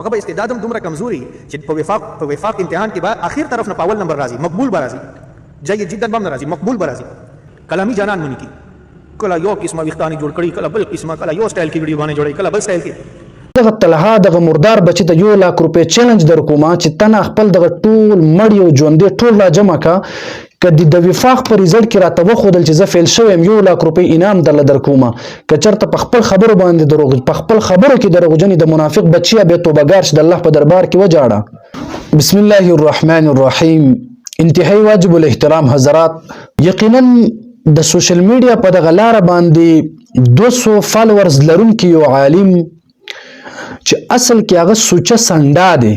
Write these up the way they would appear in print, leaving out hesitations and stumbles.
هغه به استعداد هم دومره کمزوري چې په وفاق امتحان کې به اخر طرف نه په اول نمبر راځي، مقبول به راځي، جيد جدا به هم نه راځي، مقبول به راځي. کلامي جانان مني کی کله یو قسمه ویښتانی جوړ کړي، کله بل قسمه، کله یو سټایل کې ویډیو باندې جوړي، کله بل سټایل کې. دغه طلحه دغه مردار بچی ته 1 لک روپۍ چیلنج در کومه چې تنه خپل دغه ټول مړی او ژوندې ټول را جمع کا کدی د وفاق پر رزلټ کې راته وښودل چې زه فیل شوم 1 لک روپۍ انعام درله در کومه. که چېرته په خپل خبرو باندې دروغ په خپل خبرو کې دروغجنې د منافق بچیه بیا توبهګار شي د الله په دربار کې وجاړه. بسم الله الرحمن الرحیم. انتهایی واجب الاحترام حضرات، یقینا د سوشل میډیا په دغه لاره باندې 200 فالوورز لرونکي یو عالم چې اصل کې هغه سوچه سنډا دی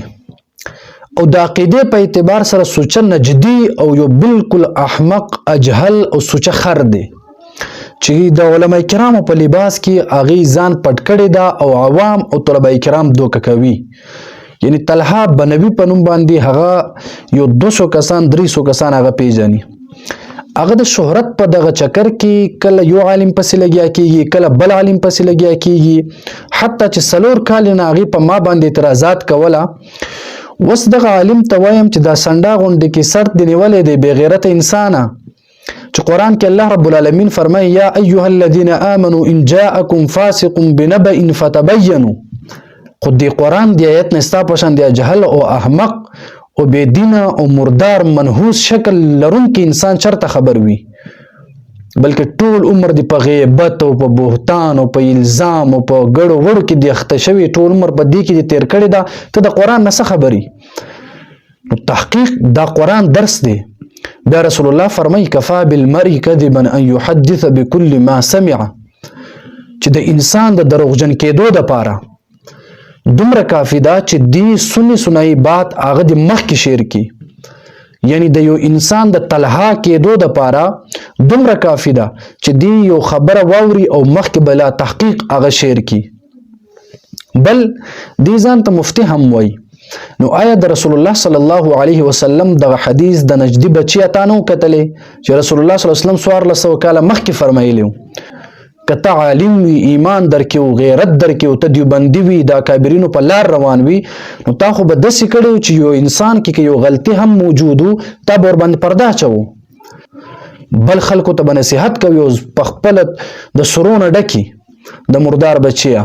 او د عقیدې په اعتبار سره سوچه نجدي او یو بالکل احمق اجهل او سوچه خر دی چې د علماء کرامو په لباس کې هغې ځان پټ کړی دا او عوام او طلبه کرام دوکه کوي. یعنی طلحه بنوي په نوم باندې هغه یو 200 کسان 300 کسان هغه پیژني. هغه د شهرت په دغه چکر کې کله یو عالم پسې لګیا کیږي، کله بل عالم پسې لګیا کیږي، حتی چې 4 کال نه هغې په ما باندې اعتراضات کوله. اوس دغه عالم ته وایم چې دا سنډا غونډې کې سر دې نیولی دی بې غیرته انسانه، چې قرآن کې الله رب العالمین فرمایي یا ایها الذین آمنوا ان جاءکم فاسق بنبأ فتبینوا. خو دې قرآن دی آیت نه ستا په شان دی جهل او احمق او بے دینه او مردار منحوس شکل لرونکي انسان چرته خبر وي، بلکې ټول عمر دی په غیبت او په بهتان او په الزام او په ګړو وړو کې دی اخته شوی، ټول عمر په دې کې دی تیر کړی دا. ته د قرآن نه څه خبري؟ نو تحقیق دا قرآن درس دی. بیا رسول الله فرمایي کفا بالمرء کذبا ان يحدث بكل ما سمع، چې د انسان د دروغجن کېدو دپاره دومره کافی ده چې دی سنی بات هغه د مخکې شعر کی، یعنی د یو انسان د طلحه کېدو دپاره دومره کافی ده چې دی یو خبره واوري او مخکې بلا تحقیق هغه شعر کی. بل دی ځان ته مفتی هم وایي. نو آیا د رسول الله صلی الله علیه وسلم دغه حدیث د نجدي بچی تا نه وکتلی چې رسول الله صلی الله علیه وسلم 1400 کاله مخکې فرمایلی و که ته عالم وي، ایمان درکې و، غیرت درکې و، ته دیوبندي وي، د اکابرینو په لار روان وي، نو تا خو به داسې کړی و چې یو انسان کې که یو غلطي هم موجود و تا به ورباندې پرده اچوو، بل خلکو ته به نصیحت کوي او په خپله د سرونه ډکي د مردار بچیه.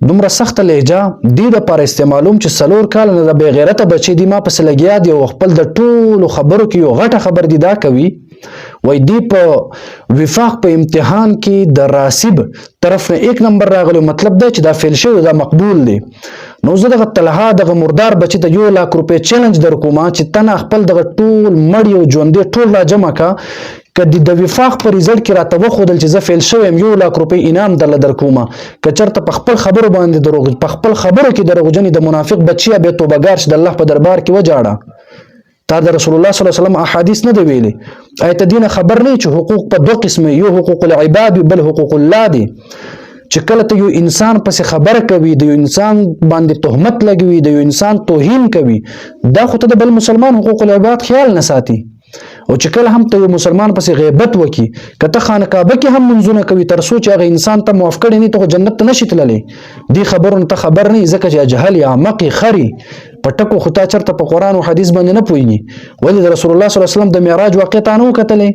دومره سخته لهجه دې دپاره استعمالوم چې 4 کاله نه د بې غیرته بچی دی ما پسې لګیا دی او خپل د ټولو خبرو کې یو غټه خبر دی دا کوي، وای دی په وفاق په امتحان کې د راسب طرف نه 1 نمبر راغلی، مطلب دا چې دا فیل شوی دا مقبول دی. نو زه دغه طلحه دغه مردار بچی ته 1 لک روپۍ چیلنج در کومه چې تنه خپل دغه ټول مړی او ژوندې ټول را جمع کا کدی د وفاق پر رزلټ کې راته وښودل چې زه فیل شوم 1 لک روپۍ انعام درله در کومه. که چېرته په خپل خبرو باندې دروغ په خپل خبرو کې دروغجنې د منافق بچیه بیا توبهګار شي د الله په دربار کې وجاړه. تا د رسول الله صلی الله علیه وسلم احادیث نه دی ویلي؟ آیت دینه خبر نه چې حقوق په 2 قسمه، یو حقوق العباد بل حقوق الله دی. چې کله ته یو انسان پسې خبره کوي، د یو انسان باندې تهمت لګوي، د یو انسان توهین کوي، دا خو ته د بل مسلمان حقوق العباد خیال نه ساتي. او چې کله هم ته یو مسلمان پسې غیبت وکي، که ته خانه کعبه کې هم منځونه کوي تر څو چې هغه انسان ته معاف کړی نه ته جنت ته نشي تللی. دې خبرو نه ته خبر نه ځکه چې جهل یا احمق خري په ټکو خو تا چېرته په قرآن او حدیث باندې نه پوهېږي. ولې د رسول الله صلی الله علیه وسلم د معراج واقع تا نه وکتلی؟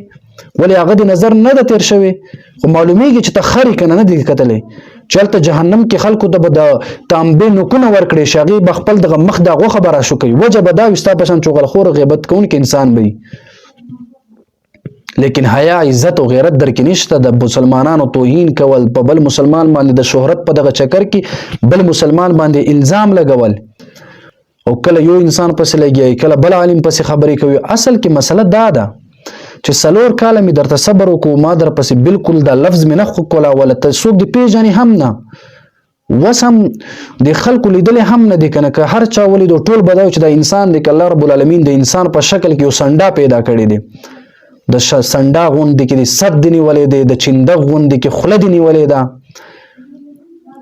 ولې هغه د نظر نه ده تیر شوی؟ خو معلومیږي چې ته خري که نه دی کتلی. چې هلته جهنم کې خلکو ته به د تانبې نوکونه ورکړې شي، هغې به خپل دغه مخ د غوښه به راشو کوي، وجه به دا وي ستا په شان چغلخور غیبت کوونکی انسان به وي. لیکن حیا عزت او غیرت درکې نشته. د مسلمانانو توهین کول، په بل مسلمان باندې د شهرت په دغه چکر کې بل مسلمان باندې الزام لګول، او کله یو انسان پسې لګیایي کله بل عالم پسې خبرې کوي. اصل کې مسله دا ده چې 4 کاله مې درته صبر وکړو، ما در پسې بالکل دا لفظ مې نه کولاوله، ته څوک دې پیژنې هم نه، وس هم د خلکو لیدلی هم نه دی. که نه که هر چا ولیدو ټول به دا چې دا انسان دی که الله رب العالمین د انسان په شکل کې یو سنډا پیدا کړی دی، د سنډا غوندې کې د سد دی نیولی دی، د چندغ غوندې کې خوله دی نیولی ده،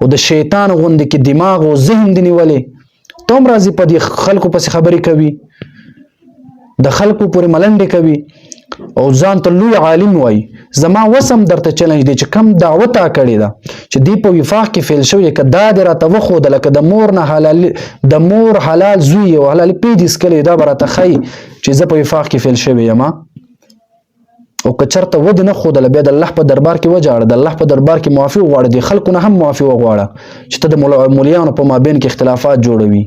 او د شیطان غوندې کې دماغ او ذهن دی نیولی. ته هم راځي په دې خلکو پسې خبرې کوي، د خلکو پورې ملنډې کوي. او ځان ته لوی عالم وای زما وسم درته چیلنج دی چې کم دعوه تا کړې ده چې دی په وفاق کې فیل شوی که دا دې راته وښودله که د مور حلال زوی او حلال پیدې څکلی دا به راته ښایي چې زه په وفاق کې فیل شوی یم او که چېرته ودې نه ښودله بیا د الله په دربار کې وجاړه د الله په دربار کې معافي وغواړه د خلکو نه هم معافي وغواړه چې ته د مولیانو په مابین کې اختلافات جوړوي.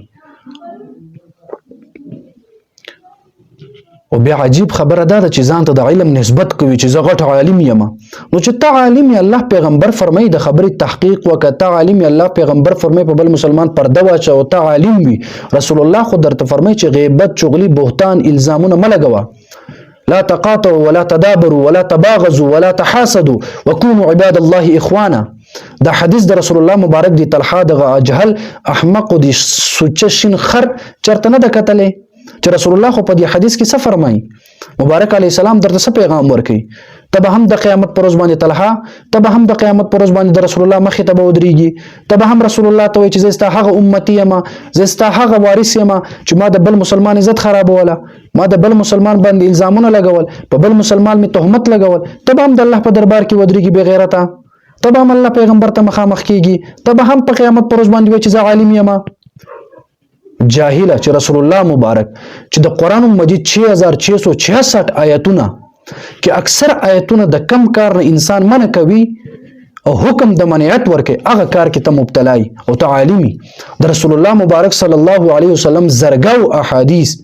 او بیا عجیب خبره دا ده چې ځان ته د علم نسبت کوي چې زه غټ عالم یم. نو چې ته عالم یې الله پیغمبر فرمایي د خبرې تحقیق وکړه، ته عالم یې الله پیغمبر فرمایي په بل مسلمان پرده واچه او ته عالم وي. رسول الله خو درته فرمایي چې غیبت، چغلي، بهتان، الزامونه مه لګوه. لا تقاطعوا ولا تدابروا ولا تباغضوا ولا تحاسدوا وكونوا عباد الله اخوانا. دا حدیث د رسول الله مبارک دی. طلحه دغه اجهل احمق دی سوچه شین خر چرته نه د کتلې چې رسول الله خو په دې حدیث کې څه فرمایي؟ مبارک علیه السلام درته څه پیغام ورکوي؟ ته به هم د قیامت پر ورځ باندې طلحه، ته به هم د قیامت پر ورځ باندې د رسول الله مخې ته به ودرېږي، ته به هم رسول الله ته وایي چې زه ستا هغه امتي یم، زه ستا هغه وارث یم چې ما د بل مسلمان عزت خرابوله، ما د بل مسلمان باندې الزامونه لګول، په بل مسلمان مې تهمت لګول. ته به هم د الله په دربار کې ودرېږي بې غیرته، ته به هم الله پیغمبر ته مخامخ کېږي، ته به هم په قیامت پر ورځ باندې وایي چې زه عالم یم. جاهله چې رسول الله مبارک چې د قرآن مجید 6666 آیتونه کې اکثر آیتونه د کم کار نه انسان منع کوي او حکم د منعیت ورکوي، هغه کار کې ته مبتلای او ته عالمي. د رسول الله مبارک صلی الله علیه وسلم زرګو احادیث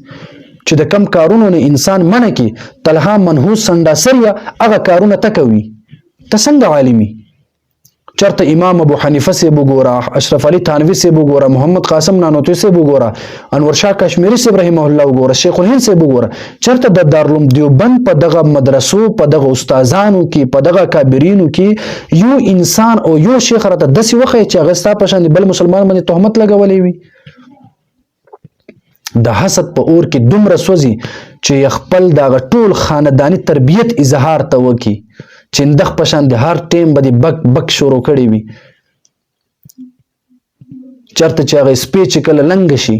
چې د کم کارونو نه انسان منع کوي، طلحه منحوس سنداسریه هغه کارونه ته کوي، ته څنګه عالمي؟ چرته امام ابو حنیفه سے وګوره، اشرف علي تھانوی سے وګوره، محمد قاسم نانوتوی سے وګوره، انور شاه کشمیری سے رحمه الله وګوره، شیخ الهند سے وګوره. چرته د دارالعلوم دیوبند په دغه مدرسو، په دغه استادانو کې، په دغه کابرینو کې یو انسان او یو شیخ راته داسې وښیي چې هغه ستا په شان بل مسلمان باندې تهمت لګولی وي؟ د حسد په اور کې دومره سوځي چې خپل دغه ټول خانداني تربیت اظهار ته وکړي چې اندخ پشان د هر ټیم به د بک بک شروع کړي وي. چرته چې هغه سپی چې کله لنګ شي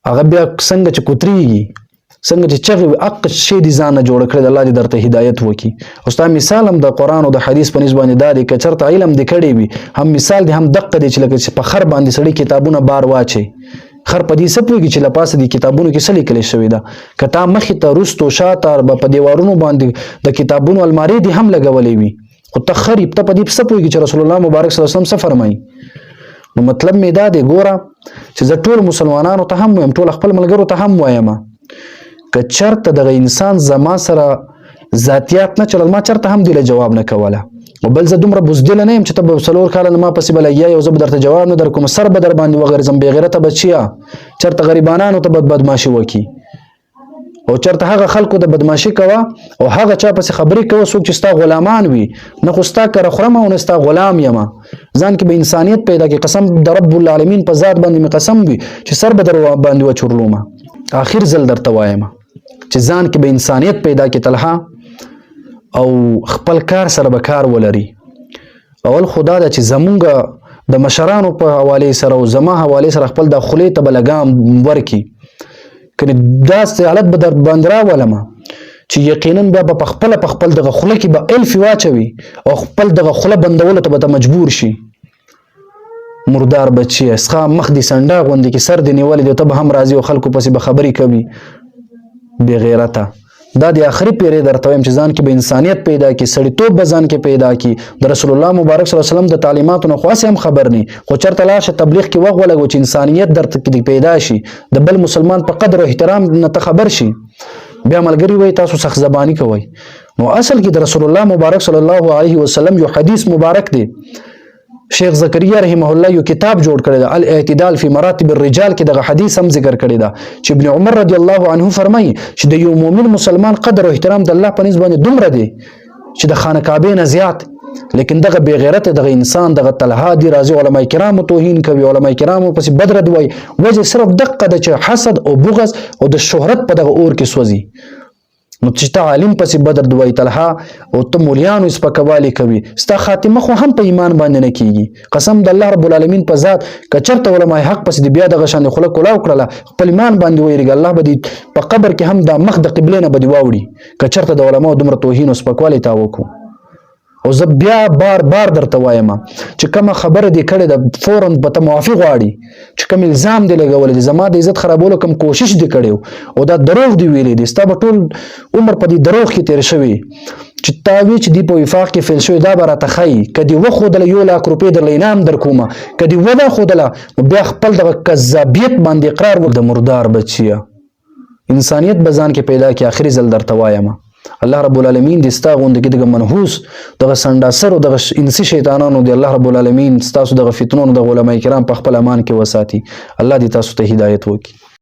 هغه بیا څنګه چې کوتریږي، څنګه چې چغې وي، حق شی دي ځان نه جوړ کړی. د الله دې درته هدایت وکړي. او ستا مثال هم د قرآن او د حدیث په نسبت باندې دا دی که چرته علم دې کړی وي هم مثال دې هم دقه دی چې لکه چې په خر باندې سړی کتابونه بار واچي، خر په دې څه پوهېږي چې له پاسه دې کتابونو کې څه لیکلی شوي ده. که تا مخې ته رستو شاته به په دیوارونو باندې د کتابونو المارۍ دې هم لګولې وي، خو ته خر یې، ته په دې څه پوهېږي چې رسول الله مبارک صلی الله علیه وسلم څه فرمایي. نو مطلب مې دا دی ګوره چې زه ټول مسلمانانو ته هم وایم، ټول خپل ملګرو ته هم وایم که چرته دغه انسان زما سره ذاتیات نه چلل ما چرته هم دې له جواب نه کوله. او بل زه دومره بزدله نه یم چې ته به 4 کاله ما پسې به لګیا یې او زه به درته جواب نه درکوم، سر به در باندې وغورځم بې غیرته بچیه. چرته غریبانانو ته بدماشي وکړي او چرته هغه خلکو د بدماشي کوه او هغه چا پسې خبرې کوه څوک چې ستا غلامان وي، نه خو ستا کره خورم او نه ستا غلام یم. ځان کې به انسانیت پیدا کړي. قسم د رب العالمین په ذات باندې مې قسم وي چې سر به در باندې وچورلومه. آخر ځل درته وایم چې ځان کې به انسانیت پیدا کړي طلحه او خپل کار سره به کار ولري. اول خدا ده چې زمونږ د مشرانو په حواله سره او زما حواله سره خپل د خولې ته به لګام ورکي، کنې داسې حالت به در باندې راولمه چې یقینا بیا به په خپل دغه خوله کې به الف واچوي او خپل دغه خوله بندولو ته به ته مجبور شي. مردار بچی اسخا مخ دې سنډا غوندې کې سر دې نیولې دی، ته به هم راځي او خلکو پسې به خبرې کوي بې غیرته. دا د آخري پیری درته وایم چې ځان کې به انسانیت پیدا کړي، سړیتوب به ځان کې پیدا کړي. د رسول الله مبارک صلی الله علیه وسلم د تعلیماتو نه خو هسې هم خبر نه، خو چېرته لاړ شه تبلیغ کې وغ ولګو چې انسانیت درته کې پیدا شي، د بل مسلمان په قدر او احترام نه ته خبر شي. بیا ملګري وایي تاسو سخت زباني کوئ. نو اصل کې د رسول الله مبارک صلی الله علیه وسلم یو حدیث مبارک دی. شیخ زکریا رحمه الله یو کتاب جوړ کړی دی، الاعتدال فی مراتب الرجال کې دغه حدیث هم ذکر کړی دی چې ابن عمر رضی الله عنه فرمایي چې د یو مؤمن مسلمان قدر او احترام د الله په نسبت باندې دومره دی چې د خانه کعبې نه زیات. لیکن دغه بې غیرته دغه انسان دغه طلحه دی راځي علما کرامو توهین کوي، علما کرامو پسې بدرد وایي، وجه صرف دقه ده چې حسد او بغض او د شهرت په دغه اور کې سوځي. نو چې ته عالم پسې بدر دوای طلحه او ته مولیانو سپکوالی کوي ستا خاتمه خو هم په ایمان باندې نه کیږي قسم د الله رب العالمین په ذات که چېرته علماء حق پسې د بیا دغه شانې خوله کولاو کړله خپل ایمان باندې ویرېږي الله به دې په قبر کې هم دا مخ د قبلې نه به دې واوړي که چېرته د علماو دومره توهین او سپکوالی تا وکړو او زه بیا بار بار درته وایم چې کومه خبره دې کړې ده فوراً به ته معافي غواړي چې کوم الزام دې لګولی دی زما د عزت خرابولو کوم کوشش دې کړی او دا دروغ دې ویلی دی ستا به ټول عمر په دې دروغ کې تېر شوی چې تا وی چې دې په وفاق کې فیل شوی دا به راته ښایي که دې وښودله 1,00,000 روپۍ درله انعام در کومه که دې ونه ښودله نو بیا خپل دغه کذابیت باندې اقرار وکړه د مردار بچیه انسانیت به ځان کې پیدا کړي آخري ځل درته وایم الله رب العالمین دې ستا غوندې کې دغه منحوس دغه سنډاسرو دغه انسي شیطانانو دې الله رب العالمین ستاسو دغه فتنونو دغه علما کرام په خپل امان کې وساتي الله دې تاسو ته هدایت وکړي